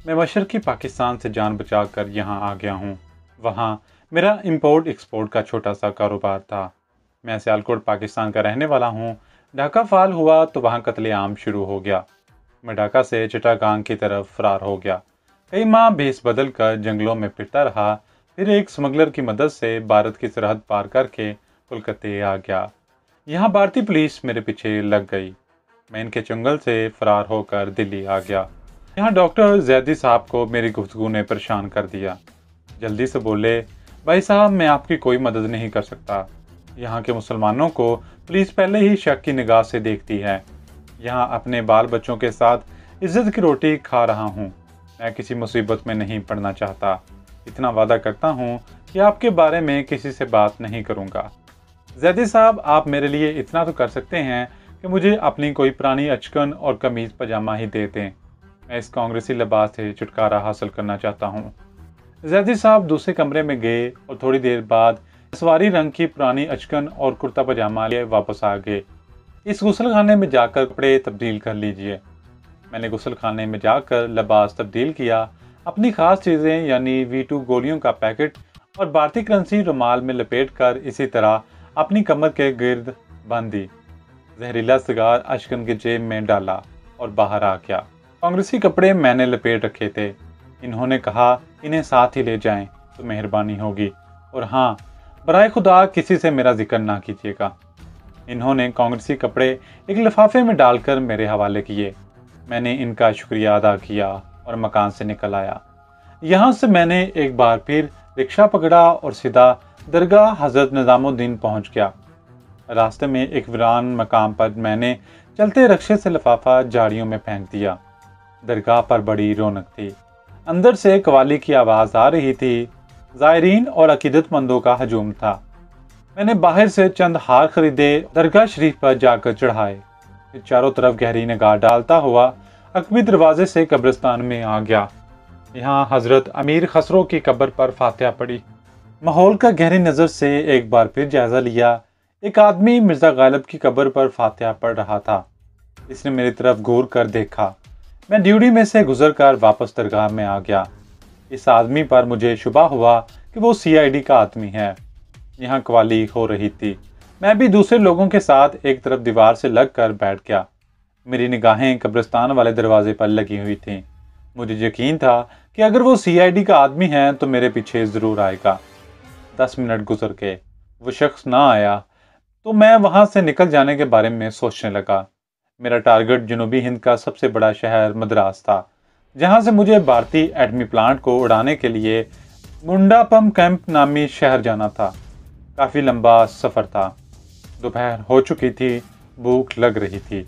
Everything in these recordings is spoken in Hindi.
मैं मशरक़ी पाकिस्तान से जान बचाकर यहाँ आ गया हूँ। वहाँ मेरा इंपोर्ट एक्सपोर्ट का छोटा सा कारोबार था। मैं सियालकोट पाकिस्तान का रहने वाला हूँ। ढाका फाल हुआ तो वहाँ कत्लेआम शुरू हो गया। मैं ढाका से चिटागांग की तरफ फरार हो गया। कई माह भेस बदल कर जंगलों में फिरता रहा। फिर एक स्मगलर की मदद से भारत की सरहद पार करके कोलकाता आ गया। यहाँ भारतीय पुलिस मेरे पीछे लग गई। मैं इनके चंगुल से फरार होकर दिल्ली आ गया। यहाँ डॉक्टर जैदी साहब को मेरी गुफ्तगू ने परेशान कर दिया। जल्दी से बोले, भाई साहब मैं आपकी कोई मदद नहीं कर सकता। यहाँ के मुसलमानों को पुलिस पहले ही शक की निगाह से देखती है। यहाँ अपने बाल बच्चों के साथ इज्जत की रोटी खा रहा हूँ। मैं किसी मुसीबत में नहीं पड़ना चाहता। इतना वादा करता हूँ कि आपके बारे में किसी से बात नहीं करूँगा। जैदी साहब आप मेरे लिए इतना तो कर सकते हैं कि मुझे अपनी कोई पुरानी अचकन और कमीज़ पजामा ही दे दें। मैं इस कांग्रेसी लिबास से छुटकारा हासिल करना चाहता हूँ। जैदी साहब दूसरे कमरे में गए और थोड़ी देर बाद सवारी रंग की पुरानी अचकन और कुर्ता पजामा लिए वापस आ गए। इस गुसलखाने में जाकर कपड़े तब्दील कर लीजिए। मैंने गुसलखाने में जाकर लिबास तब्दील किया। अपनी ख़ास चीज़ें यानी V2 गोलियों का पैकेट और भारतीय करेंसी रुमाल में लपेट कर इसी तरह अपनी कमर के गिर्द बांध दी। जहरीला सिगार अचकन की जेब में डाला और बाहर आ गया। कांग्रेसी कपड़े मैंने लपेट रखे थे। इन्होंने कहा इन्हें साथ ही ले जाएं तो मेहरबानी होगी, और हाँ, बराए खुदा किसी से मेरा जिक्र ना कीजिएगा। इन्होंने कांग्रेसी कपड़े एक लिफाफे में डालकर मेरे हवाले किए। मैंने इनका शुक्रिया अदा किया और मकान से निकल आया। यहाँ से मैंने एक बार फिर रिक्शा पकड़ा और सीधा दरगाह हज़रत निज़ामुद्दीन पहुँच गया। रास्ते में एक वीरान मकाम पर मैंने चलते रक्शे से लिफाफा झाड़ियों में फेंक दिया। दरगाह पर बड़ी रौनक थी। अंदर से कवाली की आवाज़ आ रही थी। ज़ायरीन और अकीदतमंदों का हजूम था। मैंने बाहर से चंद हार खरीदे, दरगाह शरीफ पर जाकर चढ़ाए। चारों तरफ गहरी निगाह डालता हुआ अकबी दरवाजे से कब्रिस्तान में आ गया। यहाँ हजरत अमीर खसरो की कब्र पर फातिहा पड़ी। माहौल का गहरी नज़र से एक बार फिर जायजा लिया। एक आदमी मिर्ज़ा गालिब की कब्र पर फातिहा पढ़ रहा था। इसने मेरी तरफ घूर कर देखा। मैं ड्यूटी में से गुजरकर वापस दरगाह में आ गया। इस आदमी पर मुझे शुबा हुआ कि वो CID का आदमी है। यहाँ कवाली हो रही थी। मैं भी दूसरे लोगों के साथ एक तरफ दीवार से लग कर बैठ गया। मेरी निगाहें कब्रिस्तान वाले दरवाजे पर लगी हुई थीं। मुझे यकीन था कि अगर वो CID का आदमी है तो मेरे पीछे ज़रूर आएगा। 10 मिनट गुजर गए, वो शख्स ना आया तो मैं वहाँ से निकल जाने के बारे में सोचने लगा। मेरा टारगेट जनूबी हिंद का सबसे बड़ा शहर मद्रास था, जहाँ से मुझे भारतीय एटमी प्लांट को उड़ाने के लिए मुंडापम कैंप नामी शहर जाना था। काफ़ी लंबा सफ़र था। दोपहर हो चुकी थी, भूख लग रही थी।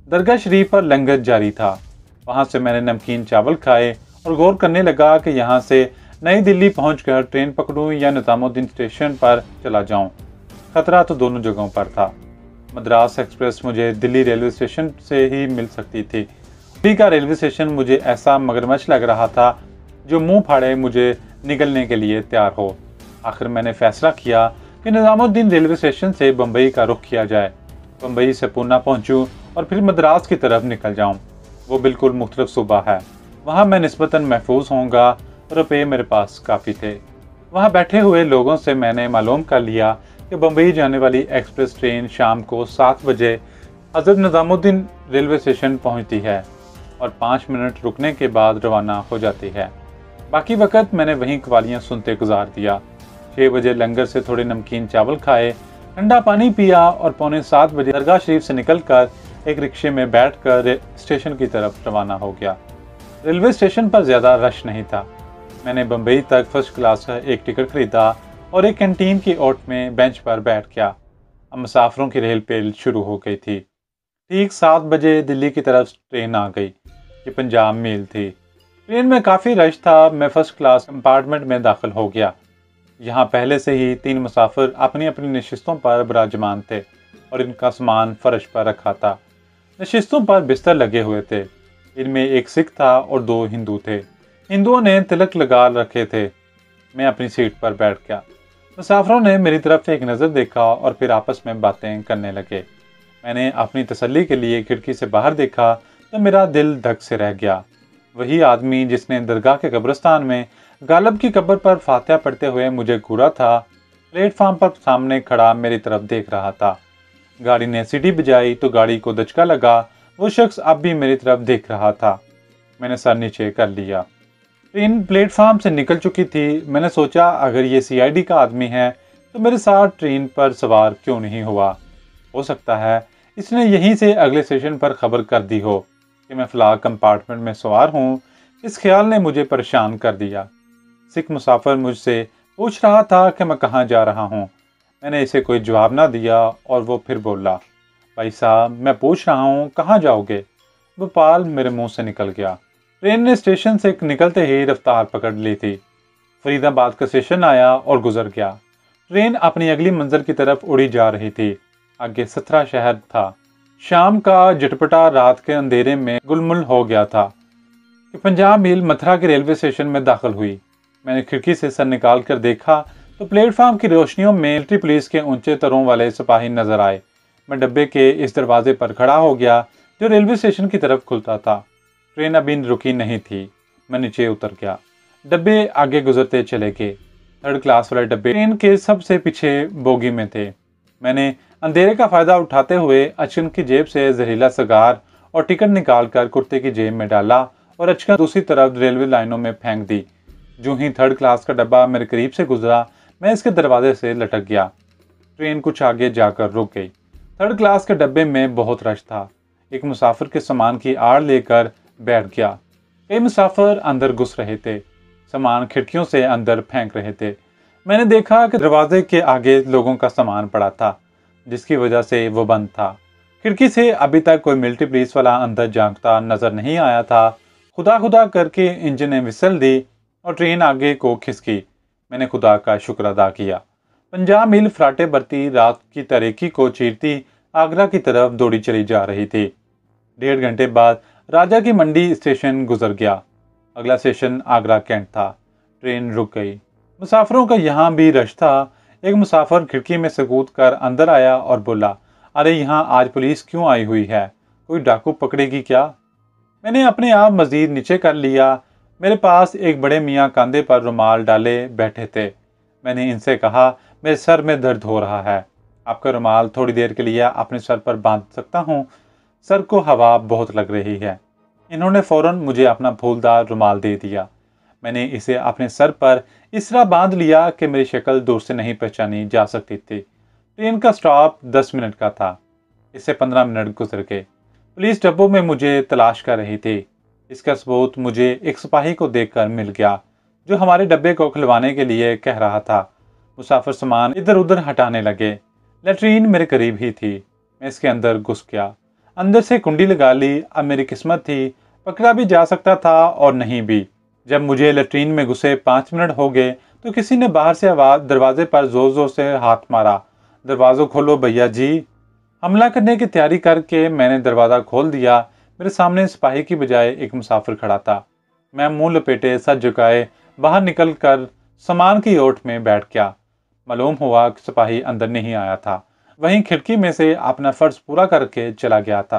दरगाह शरीफ पर लंगर जारी था। वहाँ से मैंने नमकीन चावल खाए और गौर करने लगा कि यहाँ से नई दिल्ली पहुँचकर ट्रेन पकड़ूँ या निज़ामुद्दीन स्टेशन पर चला जाऊँ। खतरा तो दोनों जगहों पर था। मद्रास एक्सप्रेस मुझे दिल्ली रेलवे स्टेशन से ही मिल सकती थी। दिल्ली का रेलवे स्टेशन मुझे ऐसा मगरमच्छ लग रहा था जो मुंह फाड़े मुझे निकलने के लिए तैयार हो। आखिर मैंने फैसला किया कि निज़ामुद्दीन रेलवे स्टेशन से बम्बई का रुख किया जाए। बम्बई से पूना पहुंचूं और फिर मद्रास की तरफ निकल जाऊं। वो बिल्कुल मुख्तलिफ सूबा है। वहाँ मैं निस्बतन महफूज होऊंगा। रुपये मेरे पास काफ़ी थे। वहाँ बैठे हुए लोगों से मैंने मालूम कर लिया कि बम्बई जाने वाली एक्सप्रेस ट्रेन शाम को 7 बजे हज़रत निज़ामुद्दीन रेलवे स्टेशन पहुँचती है और 5 मिनट रुकने के बाद रवाना हो जाती है। बाकी वक्त मैंने वहीं कवालियाँ सुनते गुजार दिया। 6 बजे लंगर से थोड़े नमकीन चावल खाए, ठंडा पानी पिया और पौने 7 बजे दरगाह शरीफ से निकलकर एक रिक्शे में बैठकर स्टेशन की तरफ रवाना हो गया। रेलवे स्टेशन पर ज़्यादा रश नहीं था। मैंने बम्बई तक फर्स्ट क्लास का एक टिकट खरीदा और एक कैंटीन की ओट में बेंच पर बैठ गया। अब मुसाफिरों की रेल पेल शुरू हो गई थी। ठीक 7 बजे दिल्ली की तरफ ट्रेन आ गई। ये पंजाब मेल थी। ट्रेन में काफ़ी रश था। मैं फर्स्ट क्लास कंपार्टमेंट में दाखिल हो गया। यहाँ पहले से ही 3 मुसाफिर अपनी अपनी नशिस्तों पर विराजमान थे और इनका सामान फर्श पर रखा था। नशिस्तों पर बिस्तर लगे हुए थे। इनमें एक सिख था और 2 हिंदू थे। हिंदुओं ने तिलक लगा रखे थे। मैं अपनी सीट पर बैठ गया। मुसाफिरों ने मेरी तरफ एक नज़र देखा और फिर आपस में बातें करने लगे। मैंने अपनी तसल्ली के लिए खिड़की से बाहर देखा तो मेरा दिल धक से रह गया। वही आदमी जिसने दरगाह के कब्रिस्तान में गालब की कब्र पर फातिहा पढ़ते हुए मुझे घूरा था, प्लेटफार्म पर सामने खड़ा मेरी तरफ देख रहा था। गाड़ी ने सीटी बजाई तो गाड़ी को दचका लगा। वो शख्स अब भी मेरी तरफ देख रहा था। मैंने सर नीचे कर लिया। ट्रेन प्लेटफार्म से निकल चुकी थी। मैंने सोचा, अगर ये सीआईडी का आदमी है तो मेरे साथ ट्रेन पर सवार क्यों नहीं हुआ। हो सकता है इसने यहीं से अगले स्टेशन पर खबर कर दी हो कि मैं फ़िलहाल कंपार्टमेंट में सवार हूँ। इस ख्याल ने मुझे परेशान कर दिया। सिख मुसाफिर मुझसे पूछ रहा था कि मैं कहाँ जा रहा हूँ। मैंने इसे कोई जवाब ना दिया और वो फिर बोला, भाई साहब, मैं पूछ रहा हूँ कहाँ जाओगे। भोपाल मेरे मुंह से निकल गया। ट्रेन ने स्टेशन से निकलते ही रफ्तार पकड़ ली थी। फरीदाबाद का स्टेशन आया और गुजर गया। ट्रेन अपनी अगली मंजिल की तरफ उड़ी जा रही थी। आगे सथरा शहर था। शाम का झटपटा रात के अंधेरे में गुलमुल हो गया था कि पंजाब मील मथुरा के रेलवे स्टेशन में दाखिल हुई। मैंने खिड़की से सर निकाल कर देखा तो प्लेटफार्म की रोशनियों में मिलिट्री पुलिस के ऊंचे तरों वाले सिपाही नजर आए। मैं डब्बे के इस दरवाजे पर खड़ा हो गया जो रेलवे स्टेशन की तरफ खुलता था। ट्रेन अभी रुकी नहीं थी। मैं नीचे उतर गया। डब्बे आगे गुजरते चले गए। थर्ड क्लास वाले डब्बे ट्रेन के सबसे पीछे बोगी में थे। मैंने अंधेरे का फायदा उठाते हुए अचकन की जेब से जहरीला सिगार और टिकट निकालकर कुर्ते की जेब में डाला और अचकन दूसरी तरफ रेलवे लाइनों में फेंक दी। जो ही थर्ड क्लास का डब्बा मेरे करीब से गुजरा, मैं इसके दरवाजे से लटक गया। ट्रेन कुछ आगे जाकर रुक गई। थर्ड क्लास के डब्बे में बहुत रश था। एक मुसाफिर के सामान की आड़ लेकर बैठ गया। कई मुसाफिर अंदर घुस रहे थे। सामान खिड़कियों से अंदर फेंक रहे थे। मैंने देखा कि दरवाजे के आगे लोगों का सामान पड़ा था, जिसकी वजह से वो बंद था। खिड़की से अभी तक कोई मिलिट्री पुलिस वाला अंदर झांकता नजर नहीं आया था। खुदा खुदा करके इंजन ने विसल दी और ट्रेन आगे को खिसकी। मैंने खुदा का शुक्र अदा किया। पंजाब मील फराटे बरती रात की तारीकी को चीरती आगरा की तरफ दौड़ी चली जा रही थी। 1.5 घंटे बाद राजा की मंडी स्टेशन गुजर गया। अगला स्टेशन आगरा कैंट था। ट्रेन रुक गई। मुसाफिरों का यहाँ भी रश था। एक मुसाफिर खिड़की में से कूद कर अंदर आया और बोला, अरे यहाँ आज पुलिस क्यों आई हुई है? कोई डाकू पकड़ेगी क्या? मैंने अपने आप मजीद नीचे कर लिया। मेरे पास एक बड़े मियाँ कंधे पर रुमाल डाले बैठे थे। मैंने इनसे कहा, मेरे सर में दर्द हो रहा है, आपका रुमाल थोड़ी देर के लिए अपने सर पर बांध सकता हूँ? सर को हवा बहुत लग रही है। इन्होंने फौरन मुझे अपना फूलदार रुमाल दे दिया। मैंने इसे अपने सर पर इस तरह बांध लिया कि मेरी शक्ल दूर से नहीं पहचानी जा सकती थी। ट्रेन का स्टॉप 10 मिनट का था। इससे 15 मिनट गुजर गए। पुलिस डब्बों में मुझे तलाश कर रही थी। इसका सबूत मुझे एक सिपाही को देखकर मिल गया, जो हमारे डब्बे को खुलवाने के लिए कह रहा था। मुसाफिर सामान इधर उधर हटाने लगे। लैट्रीन मेरे करीब ही थी। मैं इसके अंदर घुस गया। अंदर से कुंडी लगा ली। अब मेरी किस्मत थी, पकड़ा भी जा सकता था और नहीं भी। जब मुझे लैट्रीन में घुसे 5 मिनट हो गए तो किसी ने बाहर से आवाज दरवाजे पर जोर जोर से हाथ मारा, दरवाज़ा खोलो भैया जी। हमला करने की तैयारी करके मैंने दरवाज़ा खोल दिया। मेरे सामने सिपाही की बजाय एक मुसाफिर खड़ा था। मैं मुंह लपेटे सर झुकाए बाहर निकल कर सामान की ओट में बैठ गया। मालूम हुआ कि सिपाही अंदर नहीं आया था, वहीं खिड़की में से अपना फर्ज पूरा करके चला गया था।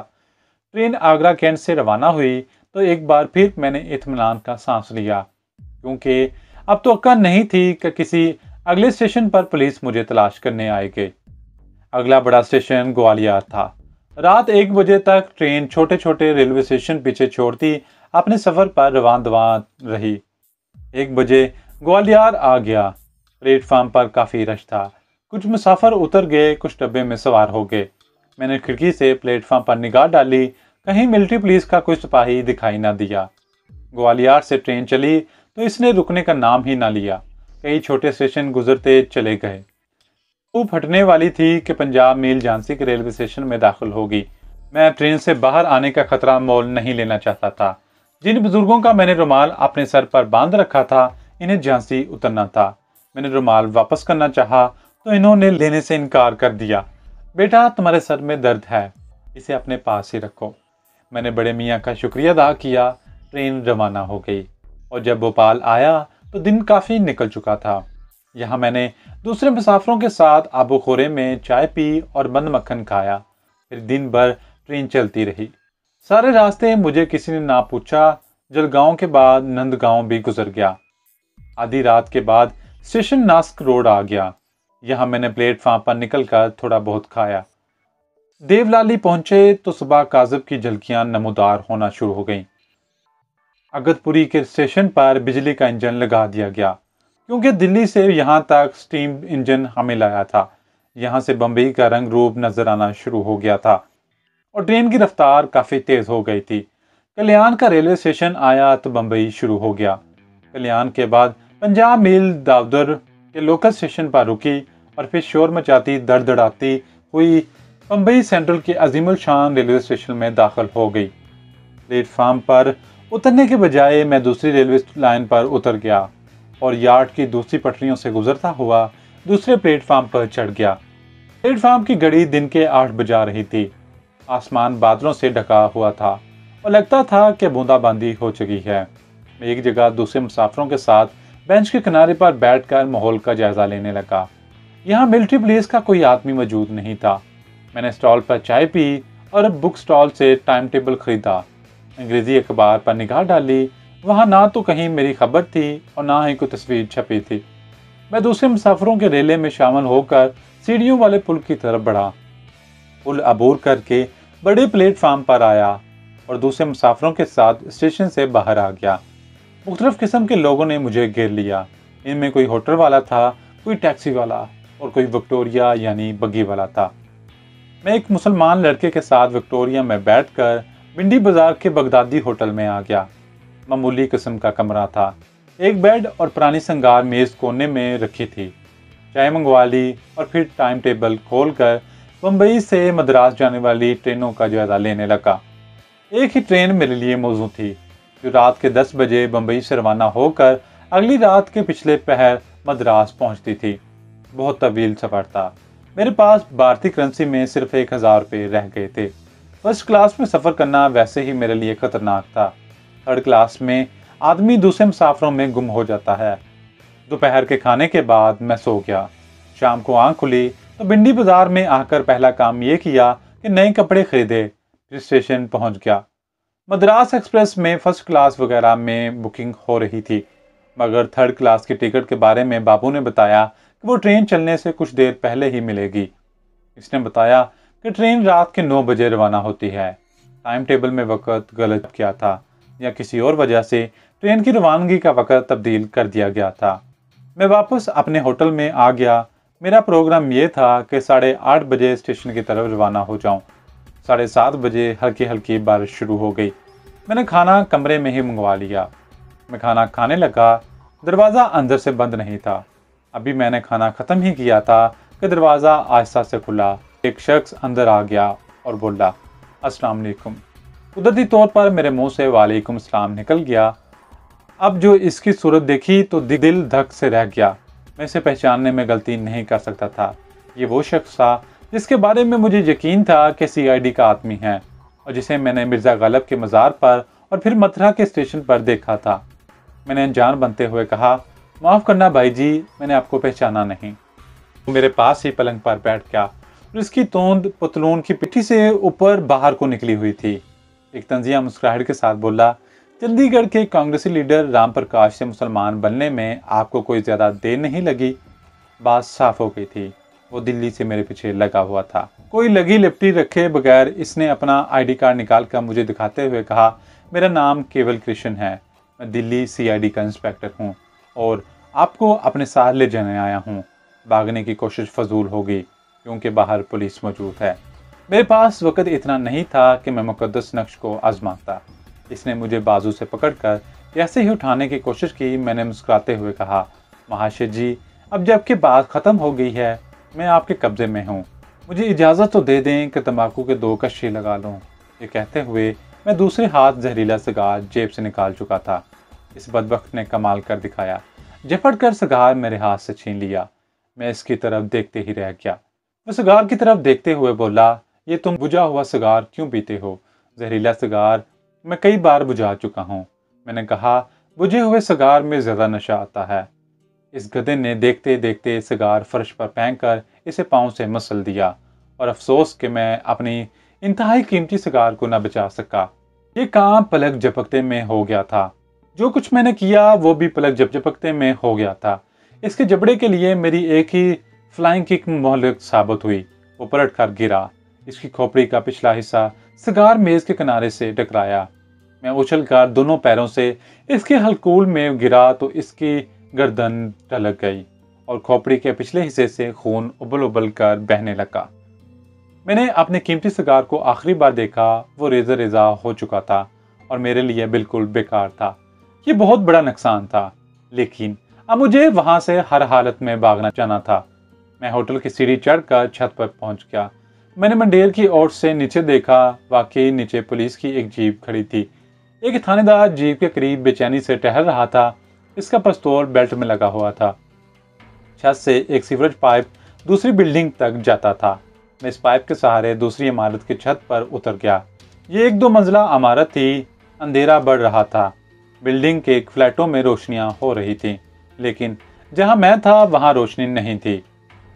ट्रेन आगरा कैंट से रवाना हुई तो एक बार फिर मैंने इत्मीनान का सांस लिया, क्योंकि अब तो अक्ल नहीं थी कि किसी अगले स्टेशन पर पुलिस मुझे तलाश करने आएगी। अगला बड़ा स्टेशन ग्वालियर था। रात 1 बजे तक ट्रेन छोटे छोटे रेलवे स्टेशन पीछे छोड़ती अपने सफर पर रवान दवान रही। 1 बजे ग्वालियर आ गया। प्लेटफार्म पर काफी रश था। कुछ मुसाफिर उतर गए, कुछ डब्बे में सवार हो गए। मैंने खिड़की से प्लेटफार्म पर निगाह डाली। कहीं मिलिट्री पुलिस का कोई सिपाही दिखाई ना दिया। ग्वालियर से ट्रेन चली तो इसने रुकने का नाम ही ना लिया। कई छोटे स्टेशन गुजरते चले गए। धूप फटने वाली थी कि पंजाब मेल झांसी के रेलवे स्टेशन में दाखिल होगी। मैं ट्रेन से बाहर आने का खतरा मोल नहीं लेना चाहता था। जिन बुजुर्गों का मैंने रुमाल अपने सर पर बांध रखा था, इन्हें झांसी उतरना था। मैंने रुमाल वापस करना चाहा तो इन्होंने लेने से इनकार कर दिया। बेटा, तुम्हारे सर में दर्द है, इसे अपने पास ही रखो। मैंने बड़े मियाँ का शुक्रिया अदा किया। ट्रेन रवाना हो गई और जब भोपाल आया तो दिन काफ़ी निकल चुका था। यहाँ मैंने दूसरे मुसाफिरों के साथ आबू खोरे में चाय पी और बंद मक्खन खाया। फिर दिन भर ट्रेन चलती रही। सारे रास्ते मुझे किसी ने ना पूछा जलगांव के बाद नंदगांव भी गुजर गया। आधी रात के बाद स्टेशन नास्क रोड आ गया। यहाँ मैंने प्लेटफार्म पर निकलकर थोड़ा बहुत खाया। देवलाली पहुंचे तो सुबह काजब की झलकियां नमूदार होना शुरू हो गईं। अगतपुरी के स्टेशन पर बिजली का इंजन लगा दिया गया, क्योंकि दिल्ली से यहाँ तक स्टीम इंजन हमें लाया था। यहाँ से बम्बई का रंग रूप नजर आना शुरू हो गया था और ट्रेन की रफ्तार काफ़ी तेज़ हो गई थी। कल्याण का रेलवे स्टेशन आया तो बम्बई शुरू हो गया। कल्याण के बाद 50 मील दादर के लोकल स्टेशन पर रुकी और फिर शोर मचाती दड़दड़ाती हुई बम्बई सेंट्रल के अजीमुल शान रेलवे स्टेशन में दाखिल हो गई। प्लेटफार्म पर उतरने के बजाय मैं दूसरी रेलवे लाइन पर उतर गया और यार्ड की दूसरी पटरियों से गुजरता हुआ दूसरे प्लेटफार्म पर चढ़ गया। प्लेटफार्म की घड़ी दिन के 8 बजा रही थी। आसमान बादलों से ढका हुआ था और लगता था कि बूंदाबांदी हो चुकी है। मैं एक जगह दूसरे मुसाफिरों के साथ बेंच के किनारे पर बैठकर माहौल का जायजा लेने लगा। यहाँ मिलिट्री पुलिस का कोई आदमी मौजूद नहीं था। मैंने स्टॉल पर चाय पी और बुक स्टॉल से टाइम टेबल खरीदा। अंग्रेजी अखबार पर निगाह डाली। वहाँ ना तो कहीं मेरी खबर थी और ना ही कोई तस्वीर छपी थी। मैं दूसरे मुसाफिरों के रेले में शामिल होकर सीढ़ियों वाले पुल की तरफ बढ़ा। पुल अबूर करके बड़े प्लेटफार्म पर आया और दूसरे मुसाफिरों के साथ स्टेशन से बाहर आ गया। मुख्तलिफ किस्म के लोगों ने मुझे घेर लिया। इनमें कोई होटल वाला था, कोई टैक्सी वाला और कोई विक्टोरिया यानी बग्गी वाला था। मैं एक मुसलमान लड़के के साथ विक्टोरिया में बैठकर भिंडी बाजार के बगदादी होटल में आ गया। मामूली किस्म का कमरा था। एक बेड और पुरानी संगार मेज कोने में रखी थी। चाय मंगवा ली और फिर टाइम टेबल खोलकर बम्बई से मद्रास जाने वाली ट्रेनों का जायजा लेने लगा। एक ही ट्रेन मेरे लिए मौजूद थी, जो रात के 10 बजे बम्बई से रवाना होकर अगली रात के पिछले पहर मद्रास पहुंचती थी। बहुत तवील सफर था। मेरे पास भारतीय करेंसी में सिर्फ 1000 रुपये रह गए थे। फर्स्ट क्लास में सफ़र करना वैसे ही मेरे लिए खतरनाक था। थर्ड क्लास में आदमी दूसरे मुसाफिरों में गुम हो जाता है। दोपहर के खाने के बाद मैं सो गया। शाम को आंख खुली तो भिंडी बाजार में आकर पहला काम ये किया कि नए कपड़े खरीदे, फिर स्टेशन पहुंच गया। मद्रास एक्सप्रेस में फर्स्ट क्लास वगैरह में बुकिंग हो रही थी, मगर थर्ड क्लास की टिकट के बारे में बाबू ने बताया कि वो ट्रेन चलने से कुछ देर पहले ही मिलेगी। इसने बताया कि ट्रेन रात के 9 बजे रवाना होती है। टाइम टेबल में वक्त गलत किया था या किसी और वजह से ट्रेन की रवानगी का वक्त तब्दील कर दिया गया था। मैं वापस अपने होटल में आ गया। मेरा प्रोग्राम ये था कि 8:30 बजे स्टेशन की तरफ रवाना हो जाऊं। 7:30 बजे हल्की हल्की बारिश शुरू हो गई। मैंने खाना कमरे में ही मंगवा लिया। मैं खाना खाने लगा। दरवाज़ा अंदर से बंद नहीं था। अभी मैंने खाना ख़त्म ही किया था कि दरवाज़ा आहिस्ता से खुला। एक शख्स अंदर आ गया और बोला, अस्सलाम वालेकुम। कुदरती तौर पर मेरे मुंह से वालेकुम सलाम निकल गया। अब जो इसकी सूरत देखी तो दिल धक से रह गया। मैं इसे पहचानने में गलती नहीं कर सकता था। ये वो शख्स था जिसके बारे में मुझे यकीन था कि CID का आदमी है और जिसे मैंने मिर्ज़ा गालिब के मज़ार पर और फिर मथुरा के स्टेशन पर देखा था। मैंने अनजान बनते हुए कहा, माफ़ करना भाई जी, मैंने आपको पहचाना नहीं। वो मेरे पास ही पलंग पर बैठ गया और इसकी तोंद पतलून की पिट्ठी से ऊपर बाहर को निकली हुई थी। एक तंजिया मुस्कुराहट के साथ बोला, चंडीगढ़ के कांग्रेसी लीडर राम प्रकाश से मुसलमान बनने में आपको कोई ज़्यादा देर नहीं लगी। बात साफ हो गई थी। वो दिल्ली से मेरे पीछे लगा हुआ था। कोई लगी लिपटी रखे बगैर इसने अपना ID कार्ड निकाल कर मुझे दिखाते हुए कहा, मेरा नाम केवल कृष्ण है। मैं दिल्ली CID का इंस्पेक्टर हूँ और आपको अपने साथ ले जाने आया हूँ। भागने की कोशिश फजूल होगी क्योंकि बाहर पुलिस मौजूद है। मेरे पास वक्त इतना नहीं था कि मैं मुकद्दस नक्श को आजमाता। इसने मुझे बाजू से पकड़कर ऐसे ही उठाने की कोशिश की। मैंने मुस्कुराते हुए कहा, महाशय जी, अब जबकि बात ख़त्म हो गई है, मैं आपके कब्ज़े में हूँ। मुझे इजाज़त तो दे दें कि तंबाकू के 2 कश्शे लगा लूँ। ये कहते हुए मैं दूसरे हाथ जहरीला सिगार जेब से निकाल चुका था। इस बदबख्त ने कमाल कर दिखाया। झपट कर सिगार मेरे हाथ से छीन लिया। मैं इसकी तरफ देखते ही रह गया। वो सिगार की तरफ देखते हुए बोला, ये तुम बुझा हुआ सिगार क्यों पीते हो? जहरीला सिगार मैं कई बार बुझा चुका हूँ। मैंने कहा, बुझे हुए सिगार में ज़्यादा नशा आता है। इस गधे ने देखते देखते सिगार फर्श पर फेंक कर इसे पाँव से मसल दिया और अफसोस कि मैं अपनी इंतहाई कीमती सिगार को न बचा सका। ये काम पलक झपकते में हो गया था। जो कुछ मैंने किया वो भी पलक झपकते में हो गया था। इसके जबड़े के लिए मेरी एक ही फ्लाइंग किक मोहलक साबित हुई। वो पलट कर गिरा। इसकी खोपड़ी का पिछला हिस्सा सिगार मेज के किनारे से टकराया। मैं उछलकर दोनों पैरों से इसके हलकूल में गिरा तो इसकी गर्दन ढलक गई और खोपड़ी के पिछले हिस्से से खून उबल उबल कर बहने लगा। मैंने अपने कीमती सिगार को आखिरी बार देखा, वो रेजा रेजा हो चुका था और मेरे लिए बिल्कुल बेकार था। ये बहुत बड़ा नुकसान था, लेकिन अब मुझे वहां से हर हालत में भागना जाना था। मैं होटल की सीढ़ी चढ़कर छत पर पहुंच गया। मैंने मंडेर की ओर से नीचे देखा। वाकई नीचे पुलिस की एक जीप खड़ी थी। एक थानेदार जीप के करीब बेचैनी से टहल रहा था। इसका पिस्तौल बेल्ट में लगा हुआ था। छत से एक सीवरेज पाइप दूसरी बिल्डिंग तक जाता था। मैं इस पाइप के सहारे दूसरी इमारत की छत पर उतर गया। ये एक 2 मंजिला इमारत थी। अंधेरा बढ़ रहा था। बिल्डिंग के फ्लैटों में रोशनियां हो रही थीं, लेकिन जहां मैं था वहां रोशनी नहीं थी।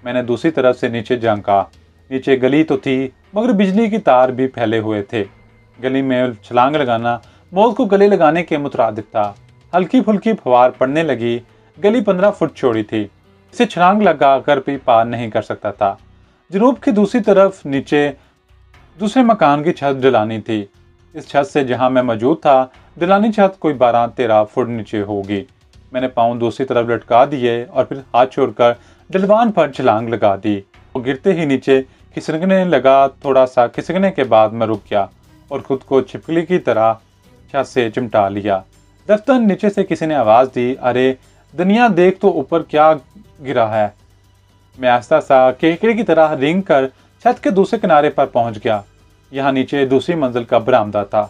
मैंने दूसरी तरफ से नीचे झांका। नीचे गली तो थी, मगर बिजली की तार भी फैले हुए थे। गली में छलांग लगाना मौत को गले लगाने के मुतरादिफ था। हल्की फुल्की फवार पड़ने लगी। गली 15 फुट चौड़ी थी। इसे छलांग लगा कर भी पार नहीं कर सकता था। जनूब की दूसरी तरफ नीचे दूसरे मकान की छत ढलानी थी। इस छत से जहां मैं मौजूद था, ढलानी छत कोई 12-13 फुट नीचे होगी। मैंने पाँव दूसरी तरफ लटका दिए और फिर हाथ छोड़कर ढलवान पर छलांग लगा दी। वो गिरते ही नीचे खिसकने लगा। थोड़ा सा खिसकने के बाद मैं रुक गया और खुद को छिपकली की तरह छत से चिमटा लिया। दफ्तर नीचे से किसी ने आवाज दी, अरे दुनिया देख तो ऊपर क्या गिरा है। मैं आस्ता सा केकड़े की तरह रेंग कर छत के दूसरे किनारे पर पहुंच गया। यहाँ नीचे दूसरी मंजिल का बरामदा था।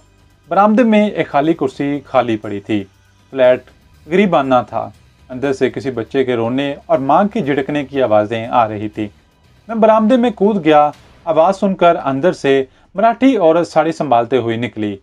बरामदे में एक खाली कुर्सी खाली पड़ी थी। फ्लैट गरीबाना था। अंदर से किसी बच्चे के रोने और मां की झिड़कने की आवाजें आ रही थी। मैं बरामदे में कूद गया। आवाज सुनकर अंदर से मराठी औरत साड़ी संभालते हुए निकली।